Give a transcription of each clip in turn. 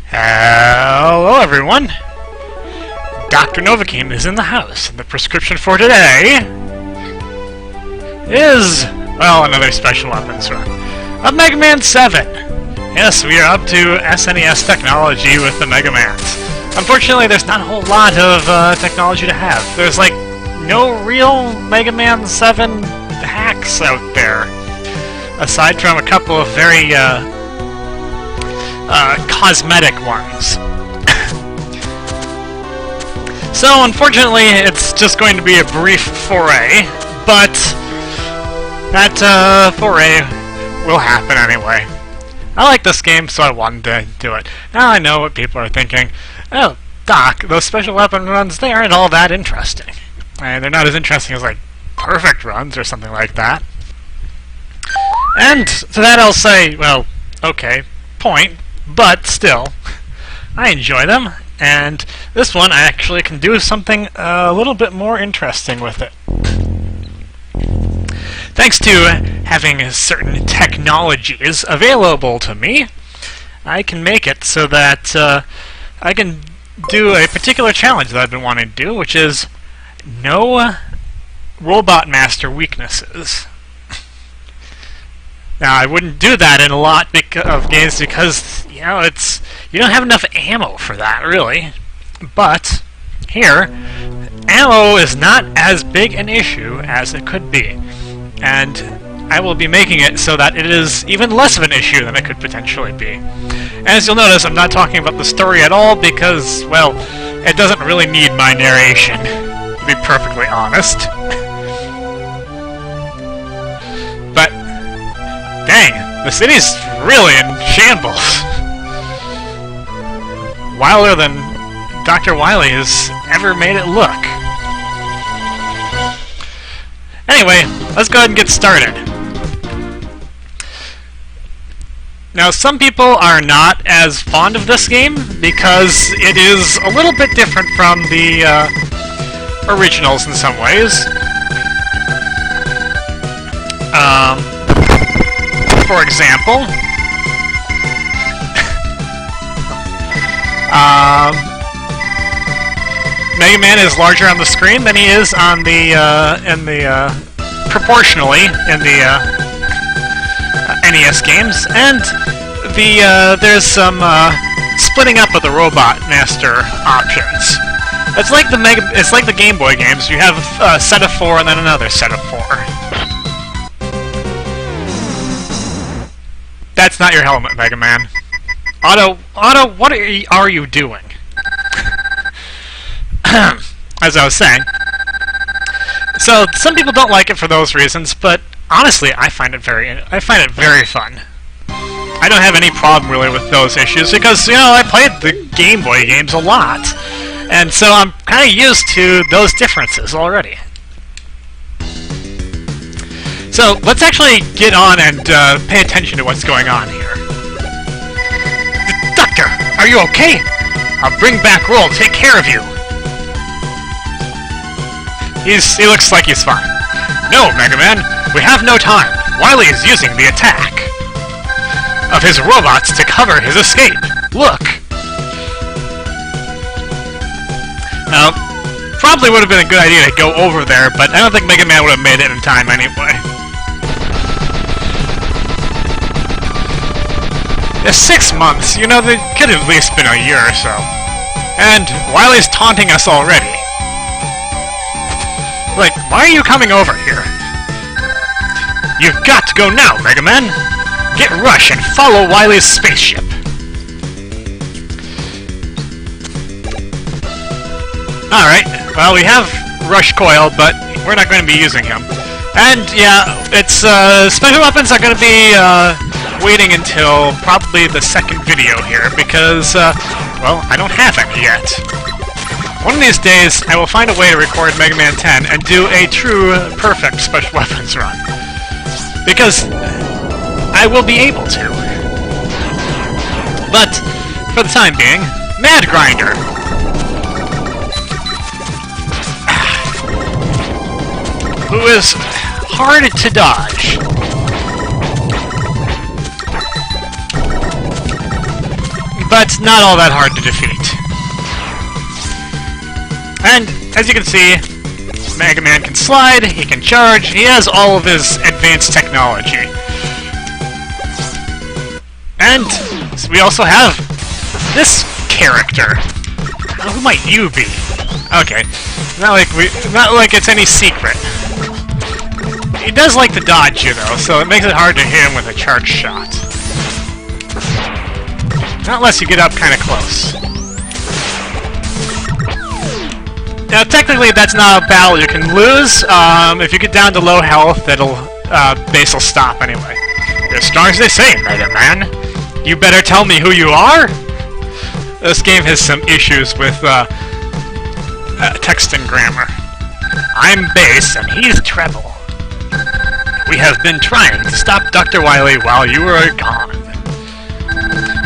Hello everyone! Dr. Novocaine is in the house, and the prescription for today is, well, another special weapons run of Mega Man 7. Yes, we are up to SNES technology with the Mega Mans. Unfortunately, there's not a whole lot of technology to have. There's like no real Mega Man 7 hacks out there, aside from a couple of very cosmetic ones. So, unfortunately, it's just going to be a brief foray, but that foray will happen anyway. I like this game, so I wanted to do it. Now I know what people are thinking. Oh, Doc, those special weapon runs, they aren't all that interesting. And they're not as interesting as, like, perfect runs or something like that. And to that I'll say, well, okay, point, but still, I enjoy them, and this one I actually can do something a little bit more interesting with it. Thanks to having certain technologies available to me, I can make it so that I can do a particular challenge that I've been wanting to do, which is no Robot Master weaknesses. Now, I wouldn't do that in a lot of games because, you know, you don't have enough ammo for that, really. But here, ammo is not as big an issue as it could be. And I will be making it so that it is even less of an issue than it could potentially be. And as you'll notice, I'm not talking about the story at all because, well, it doesn't really need my narration, to be perfectly honest. But dang, the city's really in shambles. Wilder than Dr. Wily has ever made it look. Anyway, let's go ahead and get started. Now, some people are not as fond of this game because it is a little bit different from the originals in some ways. For example, Mega Man is larger on the screen than he is on the proportionally in the NES games, and there's some splitting up of the Robot Master options. It's like the Game Boy games. You have a set of 4 and then another set of 4. That's not your helmet, Mega Man. Otto, what are you doing? As I was saying. So, some people don't like it for those reasons, but honestly, I find it very fun. I don't have any problem really with those issues because, you know, I played the Game Boy games a lot. And so I'm kind of used to those differences already. So, let's actually get on and pay attention to what's going on here. Doctor, are you okay? I'll bring back Roll to take care of you. He looks like he's fine. No, Mega Man, we have no time. Wily is using the attack of his robots to cover his escape. Look. Now, probably would have been a good idea to go over there, but I don't think Mega Man would have made it in time anyway. It's 6 months, you know, they could have at least been a year or so. And Wily's taunting us already. Like, why are you coming over here? You've got to go now, Mega Man! Get Rush and follow Wily's spaceship! Alright, well, we have Rush Coil, but we're not going to be using him. And, yeah, it's, special weapons are going to be, waiting until probably the second video here, because, well, I don't have any yet. One of these days, I will find a way to record Mega Man 10 and do a true, perfect special weapons run. Because I will be able to. But, for the time being, Mad Grinder! Who is hard to dodge. but not all that hard to defeat. And, as you can see, Mega Man can slide, he can charge, he has all of his advanced technology. And we also have this character. Who might you be? Okay, not like it's any secret. He does like to dodge you though, so it makes it hard to hit him with a charge shot. Not unless you get up kind of close. Now, technically, that's not a battle you can lose. If you get down to low health, base will stop anyway. You're as strong as they say, Mega Man. You better tell me who you are? This game has some issues with text and grammar. I'm bass, and he's treble. We have been trying to stop Dr. Wily while you were gone.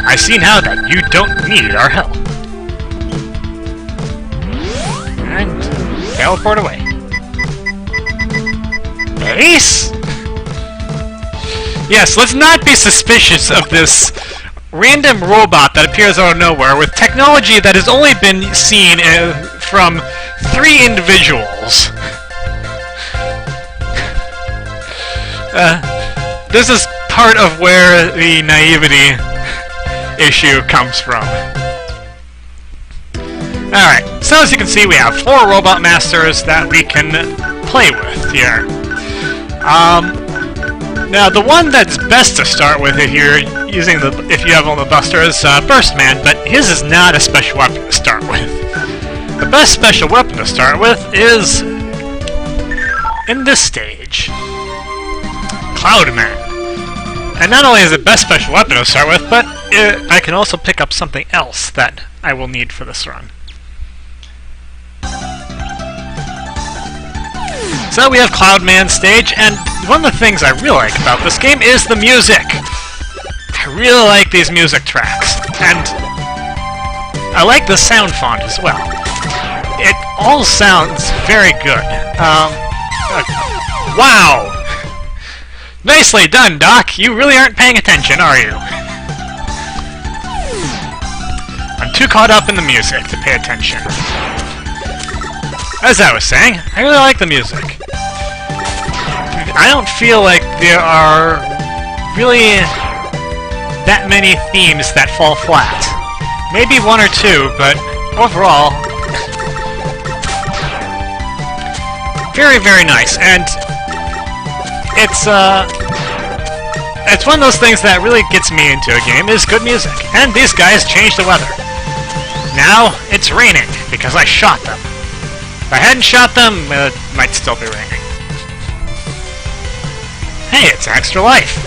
I see now that you don't need our help. And teleport away. Ace? Yes, let's not be suspicious of this random robot that appears out of nowhere with technology that has only been seen from 3 individuals. This is part of where the naivety issue comes from. Alright, so as you can see, we have 4 Robot Masters that we can play with here. Now, the one that's best to start with if you have on the Buster is Burst Man, but his is not a special weapon to start with. The best special weapon to start with is in this stage, Cloud Man. And not only is it best special weapon to start with, but I can also pick up something else that I will need for this run. So we have Cloud Man stage, and one of the things I really like about this game is the music. I really like these music tracks, and I like the sound font as well. It all sounds very good. Wow! Nicely done, Doc! You really aren't paying attention, are you? I'm too caught up in the music to pay attention. As I was saying, I really like the music. I don't feel like there are really that many themes that fall flat. Maybe 1 or 2, but overall, very, very nice. And it's one of those things that really gets me into a game, is good music. And these guys changed the weather. Now, it's raining, because I shot them. If I hadn't shot them, it might still be raining. Hey, it's extra life!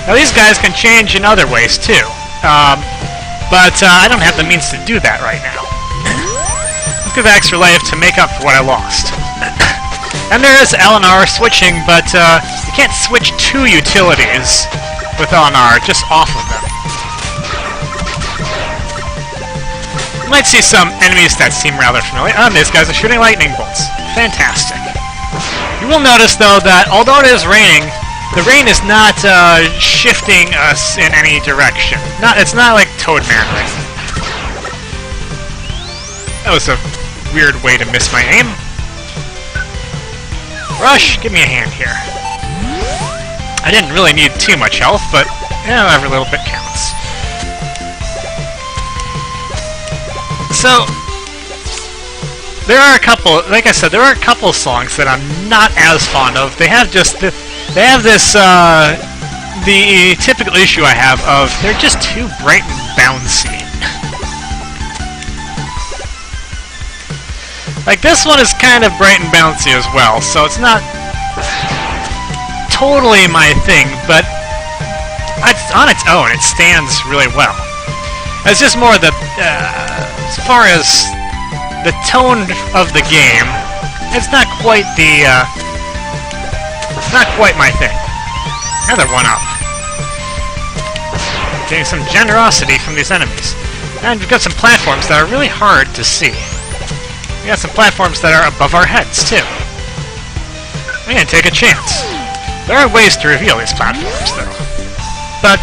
Now these guys can change in other ways too, but I don't have the means to do that right now. Let's give extra life to make up for what I lost. And there is L&R switching, but you can't switch 2 utilities with L&R, just off of them. You might see some enemies that seem rather familiar. These guys are shooting lightning bolts. Fantastic. You will notice, though, that although it is raining, the rain is not shifting us in any direction. It's not like Toad Man rain. That was a weird way to miss my aim. Rush, give me a hand here. I didn't really need too much health, but every little bit counts. So, there are a couple, like I said, there are a couple of songs that I'm not as fond of. They have this, the typical issue I have of, they're just too bright and bouncy. Like, this one is kind of bright and bouncy as well, so it's not totally my thing, but on its own, it stands really well. It's just more the, as far as the tone of the game, it's not quite the, not quite my thing. Another one up. Getting some generosity from these enemies. And we've got some platforms that are really hard to see. We got some platforms that are above our heads, too. We're gonna take a chance. There are ways to reveal these platforms, though. But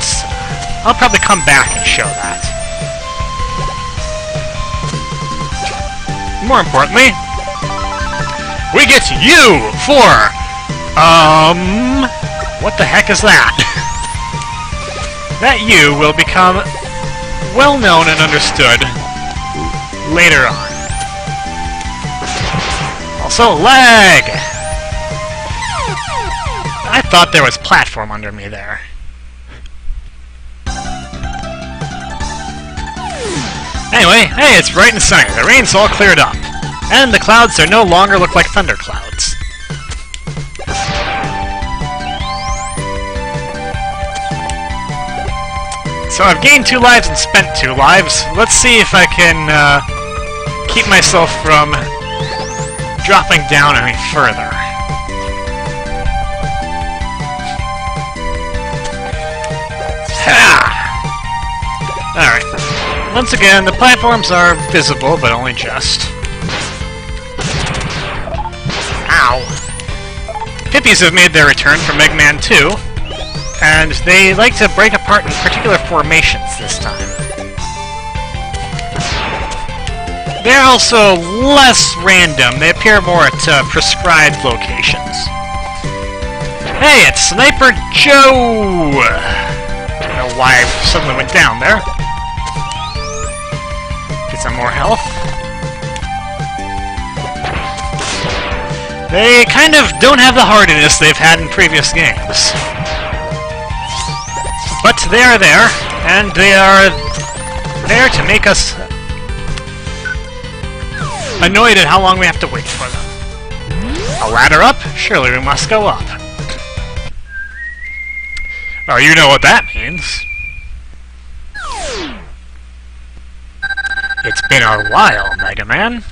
I'll probably come back and show that. More importantly, we get you for, what the heck is that? That you will become well known and understood later on. Also, lag! I thought there was platform under me there. Anyway, hey, it's bright and sunny. The rain's all cleared up. And the clouds are no longer look like thunderclouds. So I've gained 2 lives and spent 2 lives. Let's see if I can keep myself from dropping down any further. Ha! Alright. Once again, the platforms are visible, but only just. Ow. Pippies have made their return from Mega Man 2, and they like to break apart in particular formations this time. They're also less random. They appear more at prescribed locations. Hey, it's Sniper Joe! I don't know why I suddenly went down there. Get some more health. They kind of don't have the hardiness they've had in previous games. But they are there, and they are there to make us annoyed at how long we have to wait for them. A ladder up? Surely we must go up. Oh, you know what that means. It's been a while, Mega Man.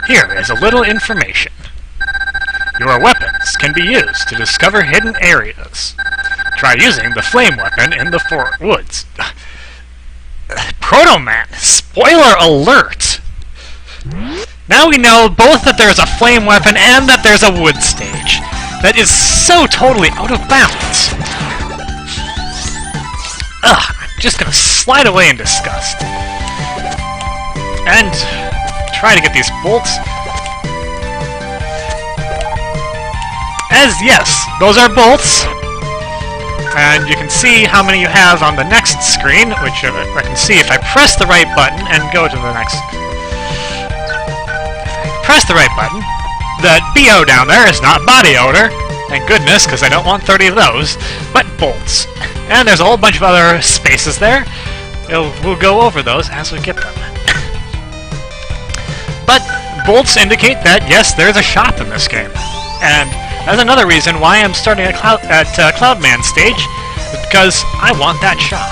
Here is a little information. Your weapons can be used to discover hidden areas. Try using the flame weapon in the woods. Proto Man! Spoiler alert! Now we know both that there's a flame weapon and that there's a wood stage. That is so totally out of bounds. Ugh, I'm just gonna slide away in disgust. And try to get these bolts. As yes, those are bolts. And you can see how many you have on the next screen, which I can see if I press the right button and go to the next. Press the right button. The BO down there is not body odor. Thank goodness, because I don't want 30 of those. But bolts. And there's a whole bunch of other spaces there. We'll go over those as we get them. But bolts indicate that, yes, there's a shop in this game. And that's another reason why I'm starting at Cloudman stage, because I want that shop.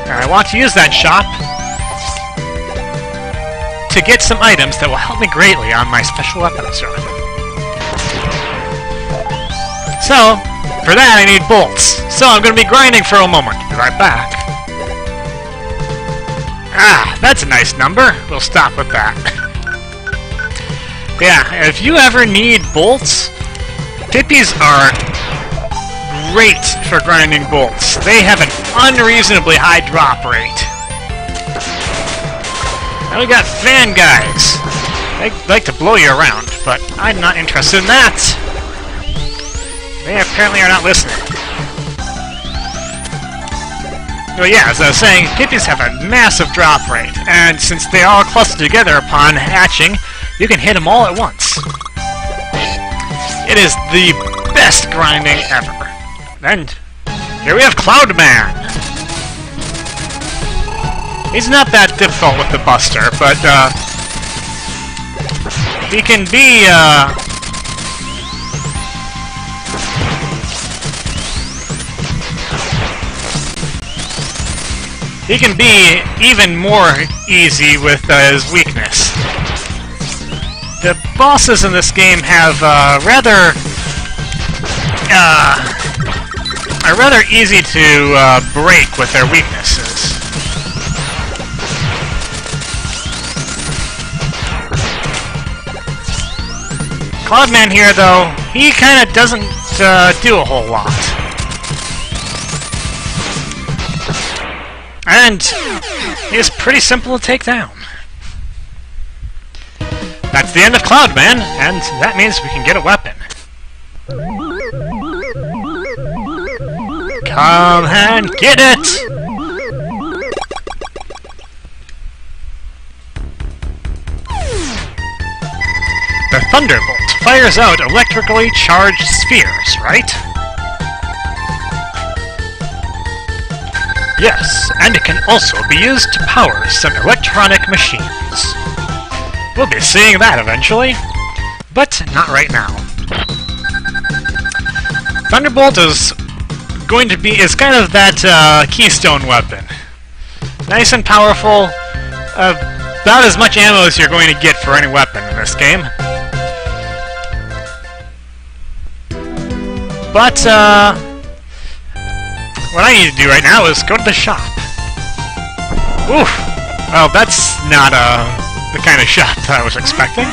And I want to use that shop to get some items that will help me greatly on my special weapons run. So, for that I need bolts. So I'm going to be grinding for a moment. Be right back. Ah, that's a nice number. We'll stop with that. Yeah, if you ever need bolts, Pippies are great for grinding bolts. They have an unreasonably high drop rate. Now we got fan guys. They like to blow you around, but I'm not interested in that. They apparently are not listening. Well, yeah, as I was saying, Pippies have a massive drop rate, and since they all cluster together upon hatching, you can hit them all at once. It is the best grinding ever. And here we have Cloud Man. He's not that difficult with the Buster, but he can be even more easy with his weakness. The bosses in this game have are rather easy to break with their weaknesses. Cloudman here, though, he kind of doesn't do a whole lot. And he's pretty simple to take down. That's the end of Cloud Man, and that means we can get a weapon. Come and get it! The Thunderbolt fires out electrically charged spheres, right? Yes, and it can also be used to power some electronic machines. We'll be seeing that eventually, but not right now. Thunderbolt is kind of that keystone weapon. Nice and powerful, about as much ammo as you're going to get for any weapon in this game. But, what I need to do right now is go to the shop. Oof! Well, that's not, the kind of shop that I was expecting.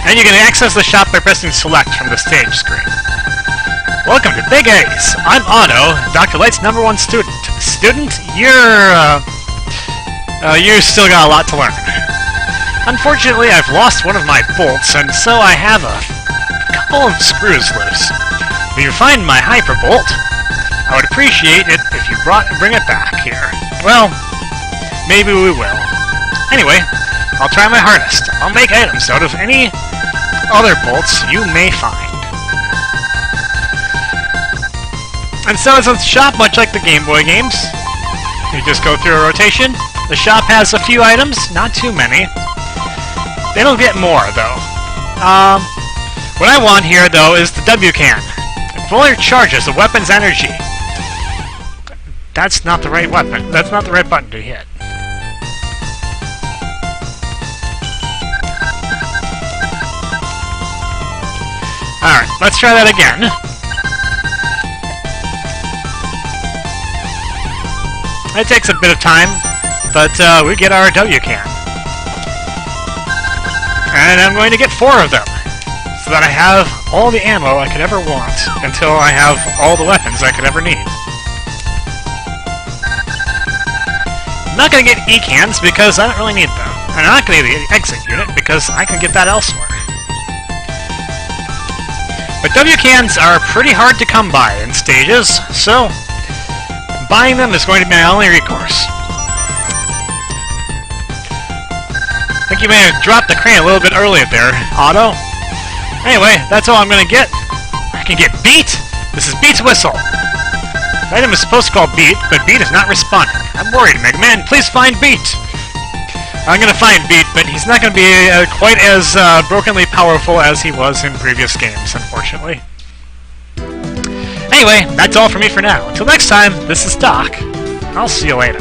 And you can access the shop by pressing select from the stage screen. Welcome to Big A's. I'm Otto, Dr. Light's #1 student. Student, you've still got a lot to learn. Unfortunately, I've lost one of my bolts, and so I have a couple of screws loose. If you find my hyperbolt, I would appreciate it if you bring it back here. Well, maybe we will. Anyway, I'll try my hardest. I'll make items out of any other bolts you may find. And so it's a shop much like the Game Boy games. You just go through a rotation. The shop has a few items, not too many. They don't get more, though. What I want here, though, is the W-can. It fully charges the weapon's energy. That's not the right weapon. That's not the right button to hit. Alright, let's try that again. It takes a bit of time, but we get our W-can. And I'm going to get 4 of them, so that I have all the ammo I could ever want, until I have all the weapons I could ever need. I'm not going to get E-cans, because I don't really need them. And I'm not going to get the exit unit, because I can get that elsewhere. But W-cans are pretty hard to come by in stages, so buying them is going to be my only recourse. I think you may have dropped the crane a little bit earlier there, Otto. Anyway, that's all I'm going to get. I can get Beat! This is Beat's whistle. The item is supposed to call Beat, but Beat is not responding. I'm worried, Mega Man. Please find Beat! I'm going to find Beat, but he's not going to be quite as brokenly powerful as he was in previous games, unfortunately. Anyway, that's all for me for now. Until next time, this is Doc. I'll see you later.